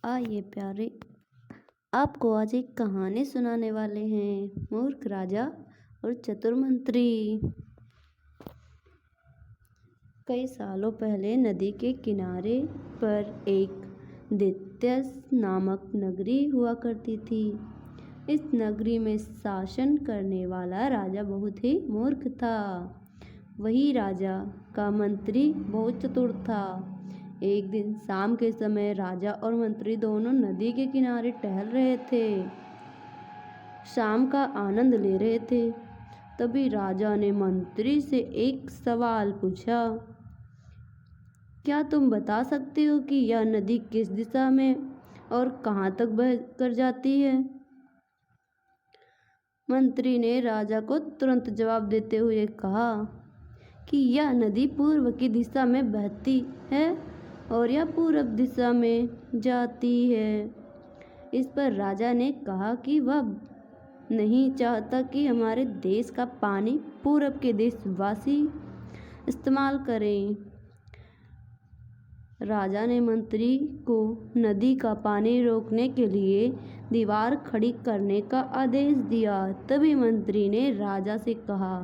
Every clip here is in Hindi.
आइए प्यारे, आपको आज एक कहानी सुनाने वाले हैं, मूर्ख राजा और चतुर मंत्री। कई सालों पहले नदी के किनारे पर एक दैत्य नामक नगरी हुआ करती थी। इस नगरी में शासन करने वाला राजा बहुत ही मूर्ख था। वही राजा का मंत्री बहुत चतुर था। एक दिन शाम के समय राजा और मंत्री दोनों नदी के किनारे टहल रहे थे, शाम का आनंद ले रहे थे। तभी राजा ने मंत्री से एक सवाल पूछा, क्या तुम बता सकते हो कि यह नदी किस दिशा में और कहाँ तक बह कर जाती है? मंत्री ने राजा को तुरंत जवाब देते हुए कहा कि यह नदी पूर्व की दिशा में बहती है और यह पूरब दिशा में जाती है। इस पर राजा ने कहा कि वह नहीं चाहता कि हमारे देश का पानी पूरब के देशवासी इस्तेमाल करें। राजा ने मंत्री को नदी का पानी रोकने के लिए दीवार खड़ी करने का आदेश दिया। तभी मंत्री ने राजा से कहा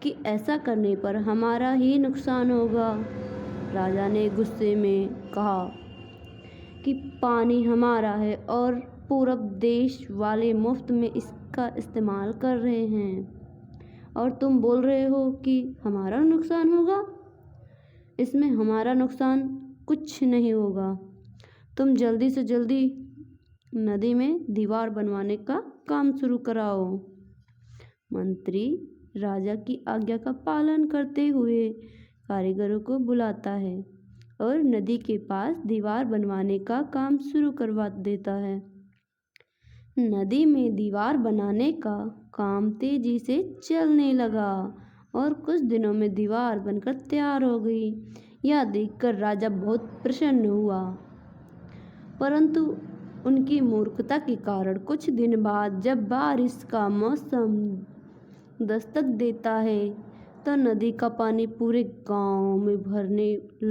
कि ऐसा करने पर हमारा ही नुकसान होगा। राजा ने गुस्से में कहा कि पानी हमारा है और पूरब देश वाले मुफ्त में इसका इस्तेमाल कर रहे हैं और तुम बोल रहे हो कि हमारा नुकसान होगा। इसमें हमारा नुकसान कुछ नहीं होगा। तुम जल्दी से जल्दी नदी में दीवार बनवाने का काम शुरू कराओ। मंत्री राजा की आज्ञा का पालन करते हुए कारीगरों को बुलाता है और नदी के पास दीवार बनवाने का काम शुरू करवा देता है। नदी में दीवार बनाने का काम तेजी से चलने लगा और कुछ दिनों में दीवार बनकर तैयार हो गई। यह देखकर राजा बहुत प्रसन्न हुआ, परंतु उनकी मूर्खता के कारण कुछ दिन बाद जब बारिश का मौसम दस्तक देता है तो नदी का पानी पूरे गांव में भरने